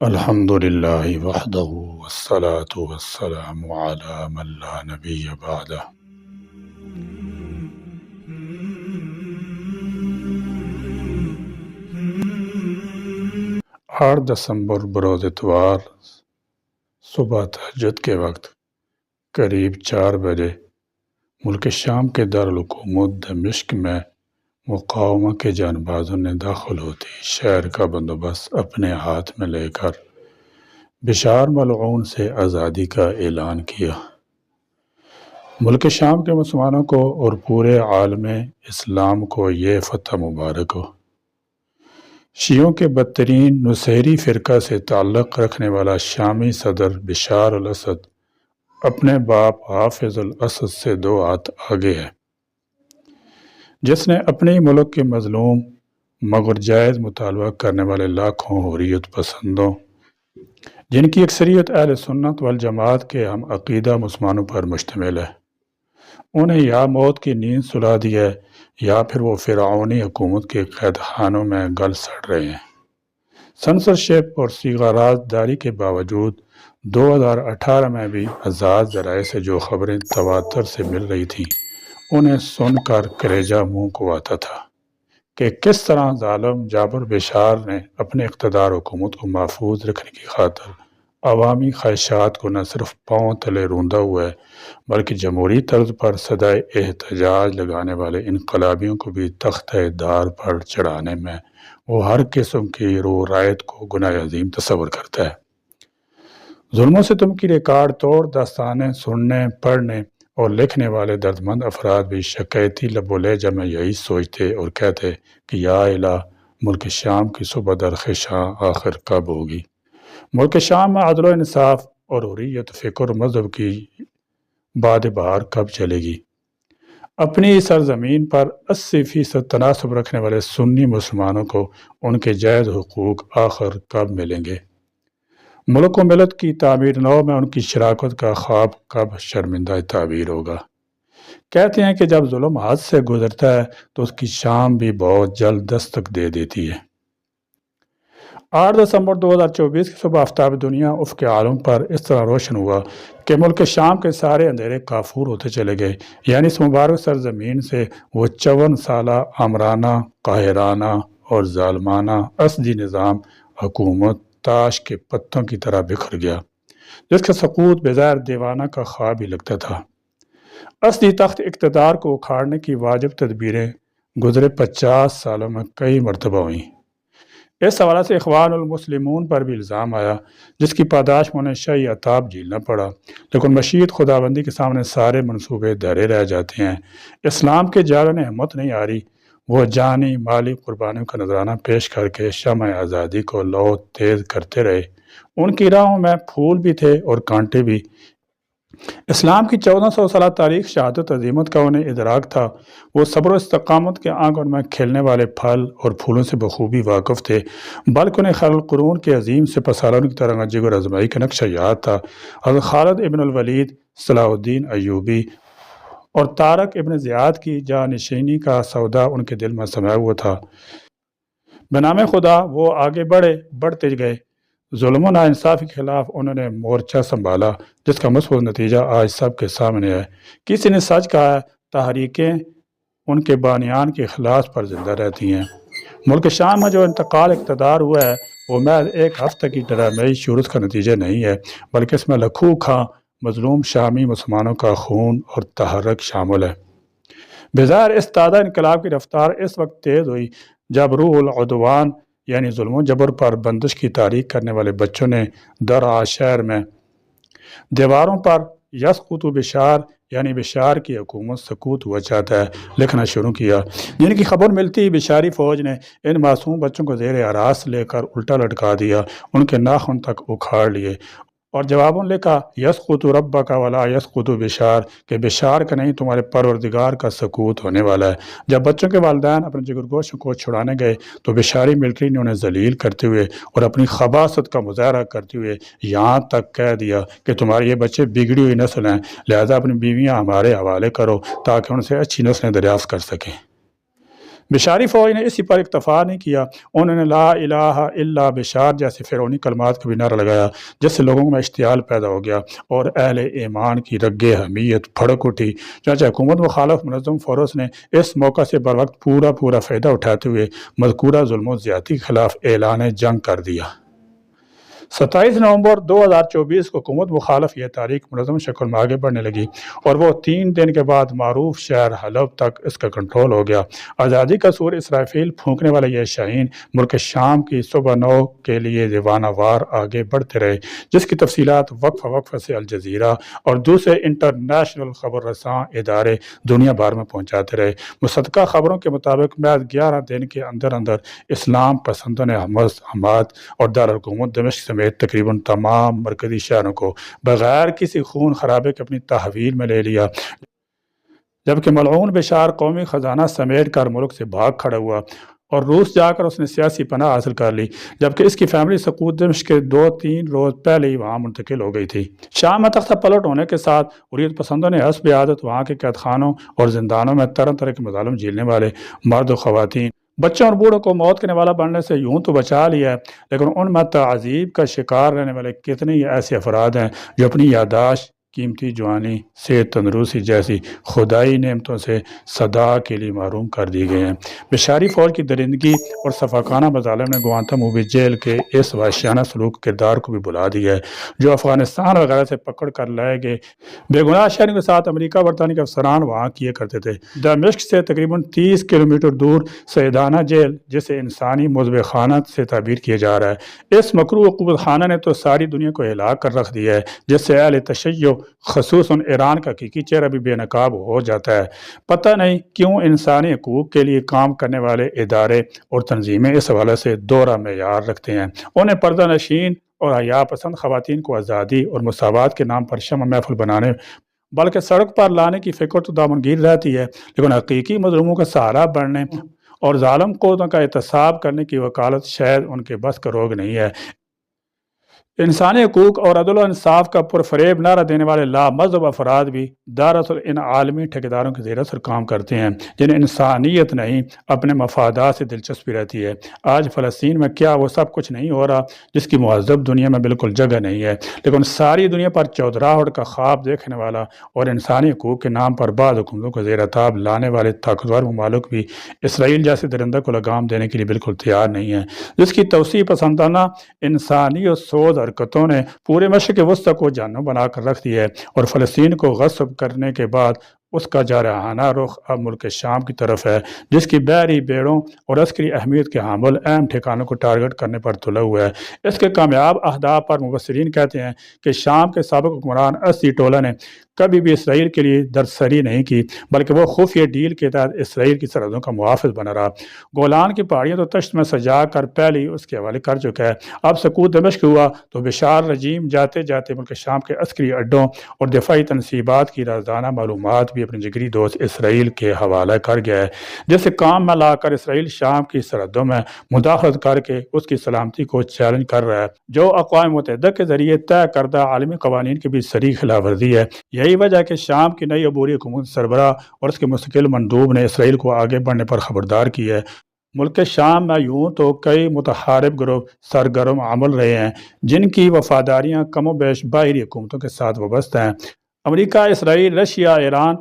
الحمد للہ وحدہ والصلاة والسلام علی من لا نبی بعدہ۔ 8 دسمبر بروز اتوار صبح تہجد کے وقت قریب 4 بجے ملک شام کے دارالحکومت دمشق میں مقاومہ کے جانبازوں نے داخل ہوتے ہی شہر کا بندوبست اپنے ہاتھ میں لے کر بشار ملعون سے آزادی کا اعلان کیا۔ ملک شام کے مسلمانوں کو اور پورے عالم اسلام کو یہ فتح مبارک ہو۔ شیعوں کے بدترین نصیری فرقہ سے تعلق رکھنے والا شامی صدر بشار الاسد اپنے باپ حافظ الاسد سے 2 ہاتھ آگے ہے، جس نے اپنے ملک کے مظلوم مگر جائز مطالبہ کرنے والے لاکھوں حریت پسندوں، جن کی اکثریت اہل سنت والجماعت کے ہم عقیدہ مسلمانوں پر مشتمل ہے، انہیں یا موت کی نیند سلا دی ہے یا پھر وہ فرعونی حکومت کے قید خانوں میں گل سڑ رہے ہیں۔ سنسرشپ اور صیغہ رازداری کے باوجود 2018 میں بھی آزاد ذرائع سے جو خبریں تواتر سے مل رہی تھیں، انہیں سن کر کلیجہ منہ کو آتا تھا کہ کس طرح ظالم جابر بشار نے اپنے اقتدار حکومت کو محفوظ رکھنے کی خاطر عوامی خواہشات کو نہ صرف پاؤں تلے روندا ہوا ہے بلکہ جمہوری طرز پر صدائے احتجاج لگانے والے انقلابیوں کو بھی تختہ دار پر چڑھانے میں وہ ہر قسم کی رو رایت کو گناہ عظیم تصور کرتا ہے۔ ظلموں سے تم کی ریکارڈ توڑ داستانیں سننے، پڑھنے اور لکھنے والے دردمند افراد بھی شکایتی لب و لہجہ میں یہی سوچتے اور کہتے کہ یا الہ، ملک شام کی صبح درخشاں آخر کب ہوگی؟ ملک شام میں عدل و انصاف اور حریت فکر و مذہب کی باد بہار کب چلے گی؟ اپنی سرزمین پر 80% تناسب رکھنے والے سنی مسلمانوں کو ان کے جائز حقوق آخر کب ملیں گے؟ ملک و ملت کی تعمیر نو میں ان کی شراکت کا خواب کب شرمندہ تعبیر ہوگا؟ کہتے ہیں کہ جب ظلم حد سے گزرتا ہے تو اس کی شام بھی بہت جلد دستک دے دیتی ہے۔ 8 دسمبر 2024 کی صبح آفتاب دنیا افق عالم پر اس طرح روشن ہوا کہ ملک شام کے سارے اندھیرے کافور ہوتے چلے گئے، یعنی اس مبارک سرزمین سے وہ 54 سالہ آمرانہ، قاہرانہ اور ظالمانہ اسدی نظام حکومت تاش کے پتوں کی طرح بکھر گیا، جس کا سقوط بظاہر دیوانہ کا خواب ہی لگتا تھا۔ اسدی تخت اقتدار کو اکھاڑنے کی واجب تدبیریں گزرے 50 سالوں میں کئی مرتبہ ہوئیں۔ اس حوالے سے اخوان المسلمون پر بھی الزام آیا، جس کی پاداش میں انہیں شہی عطاب جھیلنا پڑا، لیکن مشیت خداوندی کے سامنے سارے منصوبے دھرے رہ جاتے ہیں۔ اسلام کے جاگے نے ہمت نہیں آ رہی، وہ جانی مالی قربانیوں کا نذرانہ پیش کر کے شمع آزادی کو لو تیز کرتے رہے۔ ان کی راہوں میں پھول بھی تھے اور کانٹے بھی۔ اسلام کی 1400 سالہ تاریخ شہادت عظیمت کا انہیں ادراک تھا۔ وہ صبر و استقامت کے آنگن میں کھلنے والے پھل اور پھولوں سے بخوبی واقف تھے، بلکہ انہیں خیر القرون کے عظیم سپہسالاروں کی طرح جگر آزمائی کا نقشہ یاد تھا۔ حضرت خالد ابن الولید، صلاح الدین ایوبی اور طارق ابن زیاد کی جانشینی کا سودا ان کے دل میں سمایا ہوا تھا۔ بنام خدا وہ آگے بڑھتے گئے۔ ظلم و ناانصافی کے خلاف انہوں نے مورچہ سنبھالا، جس کا مثبت نتیجہ آج سب کے سامنے ہے۔ کسی نے سچ کہا ہے، تحریکیں ان کے بانیان کے اخلاص پر زندہ رہتی ہیں۔ ملک شام میں جو انتقال اقتدار ہوا ہے وہ محض ایک ہفتہ کی ڈرامائی شورش کا نتیجہ نہیں ہے، بلکہ اس میں لاکھوں کھاں مظلوم شامی مسلمانوں کا خون اور تحرک شامل ہے۔ بظاہر اس تازہ انقلاب کی رفتار اس وقت تیز ہوئی جب روح العدوان یعنی ظلم و جبر پر بندش کی تحریک کرنے والے بچوں نے درعا شہر میں دیواروں پر یسقط بشار یعنی بشار کی حکومت سقوط ہوا چاہتا ہے لکھنا شروع کیا، جن کی خبر ملتی ہی بشاری فوج نے ان معصوم بچوں کو زیر ہراس لے کر الٹا لٹکا دیا، ان کے ناخن تک اکھاڑ لیے اور جواباً لکھا یسقط ربک ولا یسقط بشار، کہ بشار کا نہیں تمہارے پروردگار کا سقوط ہونے والا ہے۔ جب بچوں کے والدین اپنے جگرگوشوں کو چھڑانے گئے تو بشاری ملٹری نے انہیں ذلیل کرتے ہوئے اور اپنی خباثت کا مظاہرہ کرتے ہوئے یہاں تک کہہ دیا کہ تمہارے یہ بچے بگڑی ہوئی نسل ہیں، لہذا اپنی بیویاں ہمارے حوالے کرو تاکہ ان سے اچھی نسلیں دریافت کر سکیں۔ بشاری فوج نے اسی پر اکتفا نہیں کیا، انہوں نے لا الہ الا بشار جیسے فرعونی کلمات کا بھی نعرہ لگایا، جس سے لوگوں میں اشتعال پیدا ہو گیا اور اہل ایمان کی رگ حمیت بھڑک اٹھی۔ چنانچہ حکومت مخالف منظم فورس نے اس موقع سے بروقت پورا فائدہ اٹھاتے ہوئے مذکورہ ظلم و زیادتی کے خلاف اعلان جنگ کر دیا۔ 27 نومبر 2024 کو حکومت مخالف یہ تاریخ منظم شکل میں آگے بڑھنے لگی اور وہ 3 دن کے بعد معروف شہر حلب تک اس کا کنٹرول ہو گیا۔ آزادی کا سور اسرافیل پھونکنے والے یہ شاہین ملک شام کی صبح 9 کے لیے دیوانہ وار آگے بڑھتے رہے، جس کی تفصیلات وقفہ سے الجزیرہ اور دوسرے انٹرنیشنل خبر رساں ادارے دنیا بھر میں پہنچاتے رہے۔ مصدقہ خبروں کے مطابق محض 11 دن کے اندر اسلام پسندوں نے حماد اور دارالحکومت دمشق سمیت تقریباً تمام مرکزی شہروں کو بغیر کسی خون خرابے کے اپنی تحویل میں لے لیا، جبکہ ملعون بشار قومی خزانہ سمیٹ کر ملک سے بھاگ کھڑا ہوا اور روس جا کر اس نے سیاسی پناہ حاصل کر لی، جبکہ اس کی فیملی سقوط دمشق کے 2-3 روز پہلے ہی وہاں منتقل ہو گئی تھی۔ شام میں تختہ پلٹ ہونے کے ساتھ حریت پسندوں نے حسب عادت وہاں کے قید خانوں اور زندانوں میں طرح کے مظالم جھیلنے والے مرد و خواتین، بچوں اور بوڑھوں کو موت کے نوالا بننے سے یوں تو بچا لیا ہے، لیکن ان میں تعذیب کا شکار رہنے والے کتنے ہی ایسے افراد ہیں جو اپنی یادداشت، قیمتی جوانی، صحت، تندرستی جیسی خدائی نعمتوں سے صدا کے لیے محروم کر دی گئے ہیں۔ بشاری فوج کی درندگی اور صفاقانہ مظالم نے گوانتانامو بے جیل کے اس وحشیانہ سلوک کردار کو بھی بلا دیا ہے جو افغانستان وغیرہ سے پکڑ کر لائے گئے بے گناہ شہریوں کے ساتھ امریکہ برطانیہ کے افسران وہاں کیے کرتے تھے۔ دمشق سے تقریباً 30 کلومیٹر دور سیدانہ جیل، جسے انسانی مذبح خانہ سے تعبیر کیا جا رہا ہے، اس مکروہ عقوبت خانہ نے تو ساری دنیا کو ہلا کر رکھ دیا ہے، جس سے اہل تشیع خصوصاً ایران کا حقیقی چہرہ بھی بے نقاب ہو جاتا ہے۔ پتہ نہیں کیوں انسانی حقوق کے لیے کام کرنے والے ادارے اور تنظیمیں اس حوالے سے دوہرا معیار رکھتے ہیں۔ انہیں پردہ نشین اور حیا پسند خواتین کو آزادی اور مساوات کے نام پر شمع محفل بنانے بلکہ سڑک پر لانے کی فکر تو دامنگیر رہتی ہے، لیکن حقیقی مظلوموں کا سہارا بننے اور ظالم قوتوں کا احتساب کرنے کی وکالت شاید ان کے بس کا روگ نہیں ہے۔ انسانی حقوق اور عدل و انصاف کا پرفریب نعرہ دینے والے لامذہب افراد بھی دراصل ان عالمی ٹھیکیداروں کے زیر اثر کام کرتے ہیں جنہیں انسانیت نہیں، اپنے مفادات سے دلچسپی رہتی ہے۔ آج فلسطین میں کیا وہ سب کچھ نہیں ہو رہا جس کی مہذب دنیا میں بالکل جگہ نہیں ہے، لیکن ساری دنیا پر چودراہٹ کا خواب دیکھنے والا اور انسانی حقوق کے نام پر بعض حکومتوں کو زیر تاب لانے والے طاقتور ممالک بھی اسرائیل جیسے درندہ کو لگام دینے کے لیے بالکل تیار نہیں ہیں، جس کی توسیع پسندانہ انسانی اور سوز حرکتوں نے پورے مشرق وسطی کو جہنم بنا کر رکھ دیا ہے اور فلسطین کو غصب کرنے کے بعد اس کا جارحانہ رخ اب ملک شام کی طرف ہے، جس کی بحری بیڑوں اور عسکری اہمیت کے حامل اہم ٹھکانوں کو ٹارگٹ کرنے پر تلا ہوا ہے۔ اس کے کامیاب اہداف پر مبصرین کہتے ہیں کہ شام کے سابق حکمران اسدی ٹولہ نے کبھی بھی اسرائیل کے لیے دردسری نہیں کی، بلکہ وہ خفیہ ڈیل کے تحت اسرائیل کی سرحدوں کا محافظ بنا رہا۔ گولان کی پہاڑیاں تو تشت میں سجا کر پہلے ہی اس کے حوالے کر چکا ہے۔ اب سقوط دمشق ہوا تو بشار رجیم جاتے جاتے ملک شام کے عسکری اڈوں اور دفاعی تنصیبات کی رازدانہ معلومات بھی اپنے جگری دوست اسرائیل کے حوالے کر گیا ہے، جسے کام میں لا کر اسرائیل شام کی سرحدوں میں مداخلت کر کے اس کی سلامتی کو چیلنج کر رہا ہے، جو اقوام متحدہ کے ذریعے طے کردہ عالمی قوانین کی بھی صریح خلاف ورزی ہے۔ یہی وجہ کہ شام کی نئی عبوری حکومت سربراہ اور اس کے مستقل مندوب نے اسرائیل کو آگے بڑھنے پر خبردار کی ہے۔ ملک شام میں یوں تو کئی متحارب گروہ سرگرم عمل رہے ہیں جن کی وفاداریاں کم و بیش باہری حکومتوں کے ساتھ وابستہ ہیں۔ امریکہ، اسرائیل، رشیا، ایران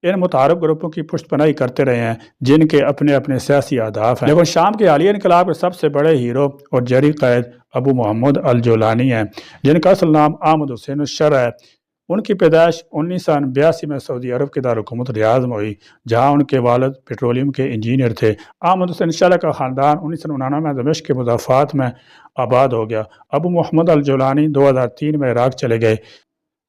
ان متحارب گروپوں کی پشت پناہی کرتے رہے ہیں جن کے اپنے اپنے سیاسی اہداف ہیں، لیکن شام کے حالیہ انقلاب کے سب سے بڑے ہیرو اور جری قائد ابو محمد الجولانی ہیں، جن کا اصل نام احمد حسین الشرع ہے۔ ان کی پیدائش 1982 میں سعودی عرب کے دارالحکومت ریاض میں ہوئی، جہاں ان کے والد پیٹرولیم کے انجینئر تھے۔ احمد حسین الشرع کا خاندان 1999 میں دمشق کے مضافات میں آباد ہو گیا۔ ابو محمد الجولانی 2003 میں عراق چلے گئے،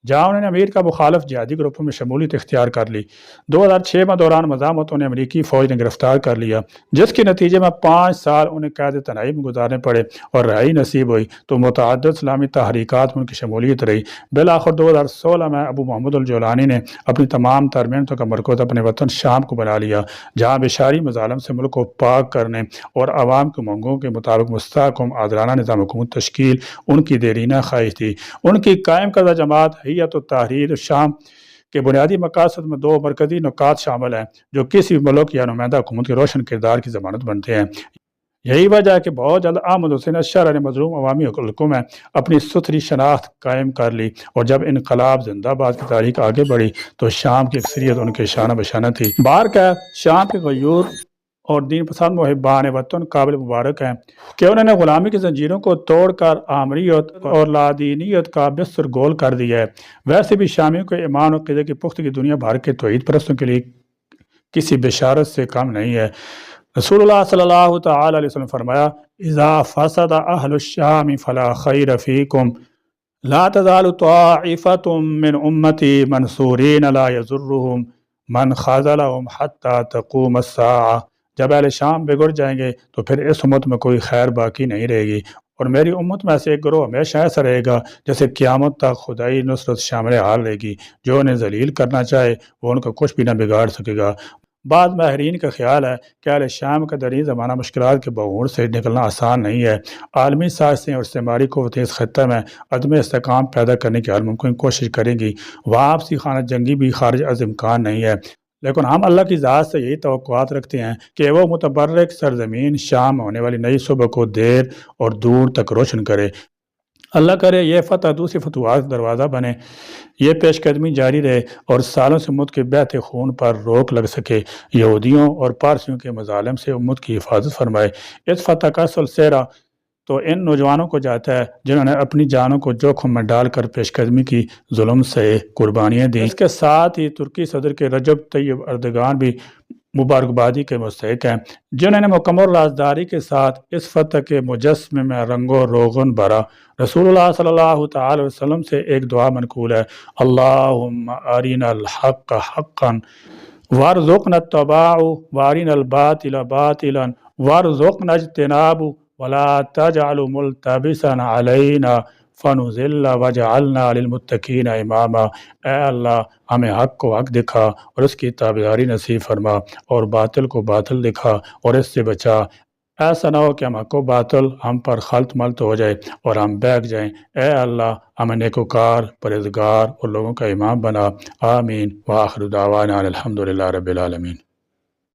جہاں انہوں نے امیر کا مخالف جہادی گروپوں میں شمولیت اختیار کر لی۔ 2006 میں دوران مزاحمتوں نے امریکی فوج نے گرفتار کر لیا، جس کے نتیجے میں 5 سال انہیں قید تنہائی میں گزارنے پڑے اور رہائی نصیب ہوئی تو متعدد اسلامی تحریکات میں ان کی شمولیت رہی۔ بالآخر 2016 میں ابو محمد الجولانی نے اپنی تمام تر محنتوں کا مرکز اپنے وطن شام کو بنا لیا، جہاں بشاری مظالم سے ملک کو پاک کرنے اور عوام کی منگوں کے مطابق مستحکم عادلانہ نظام حکومت تشکیل ان کی دیرینہ خواہش تھی۔ ان کی قائم کردہ جماعت حیت التحریر شام کہ بنیادی مقاصد میں 2 مرکزی نکات شامل ہیں جو کسی بھی ملک یا نمائندہ حکومت کے روشن کردار کی ضمانت بنتے ہیں۔ یہی وجہ ہے کہ بہت جلد احمد حسین اشرح نے مظلوم عوامی حلقوں میں اپنی ستھری شناخت قائم کر لی، اور جب انقلاب زندہ باد کی تاریخ آگے بڑھی تو شام کی اکثریت ان کے شانہ بشانہ تھی۔ بہرکیف شام کے غیور اور دین پسند محبان وطن قابل مبارک ہیں کہ انہوں نے غلامی کی زنجیروں کو توڑ کر آمریت اور لادینیت کا بستر گول کر دیا ہے۔ ویسے بھی شامیوں کے ایمان اور قدر کی پختگی دنیا بھر کے توحید پرستوں کے لیے کسی بشارت سے کم نہیں ہے۔ رسول اللہ صلی اللہ تعالی علیہ وسلم فرمایا، اذا فسد اہل الشام فلا خیر فیکم لا تزال طائفۃ من امتی منصورین لا یضرهم من خذلهم حتی تقوم الساعہ۔ جب اہل شام بگڑ جائیں گے تو پھر اس امت میں کوئی خیر باقی نہیں رہے گی، اور میری امت میں سے ایک گروہ ہمیشہ ایسا رہے گا جیسے قیامت تک خدائی نصرت شامل حال رہے گی۔ جو انہیں ذلیل کرنا چاہے وہ ان کا کچھ بھی نہ بگاڑ سکے گا۔ بعض ماہرین کا خیال ہے کہ اہل شام کا درین زمانہ مشکلات کے بہور سے نکلنا آسان نہیں ہے۔ عالمی سازشیں اور استعماری قوتیں اس خطے میں عدم استحکام پیدا کرنے کی ہر ممکن کوشش کریں گی۔ وہاں آپسی خانہ جنگی بھی خارج از امکان نہیں ہے، لیکن ہم اللہ کی ذات سے یہی توقعات رکھتے ہیں کہ وہ متبرک سرزمین شام ہونے والی نئی صبح کو دیر اور دور تک روشن کرے۔ اللہ کرے یہ فتح دوسری فتوحات کا دروازہ بنے، یہ پیش قدمی جاری رہے اور سالوں سے امت کے بہتے خون پر روک لگ سکے۔ یہودیوں اور پارسیوں کے مظالم سے امت کی حفاظت فرمائے۔ اس فتح کا اصل سہرا تو ان نوجوانوں کو جاتا ہے جنہوں نے اپنی جانوں کو جوخم میں ڈال کر پیش قدمی کی، ظلم سے قربانیاں دیں۔ اس کے ساتھ ہی ترکی صدر کے رجب طیب اردگان بھی مبارکبادی کے مستحق ہیں، جنہوں نے مکمل رازداری کے ساتھ اس فتح کے مجسمے میں رنگ و روغن بھرا۔ رسول اللہ صلی اللہ تعالی وسلم سے ایک دعا منقول ہے، اللہم ارنا الحق حقا وارزقنا اتباعہ وارنا الباطل باطلا وارزقنا اجتنابہ ولا تجعل ملتبسا علینا فنضل وجعلنا للمتقین اماما۔ اے اللہ ہمیں حق کو حق دکھا اور اس کی تابعداری نصیب فرما، اور باطل کو باطل دکھا اور اس سے بچا۔ ایسا نہ ہو کہ ہم حق و باطل ہم پر خلط ملط ہو جائے اور ہم بہک جائیں۔ اے اللہ ہمیں نیکوکار، پرہیزگار اور لوگوں کا امام بنا۔ آمین۔ وآخر دعوانا الحمدللہ رب العالمین۔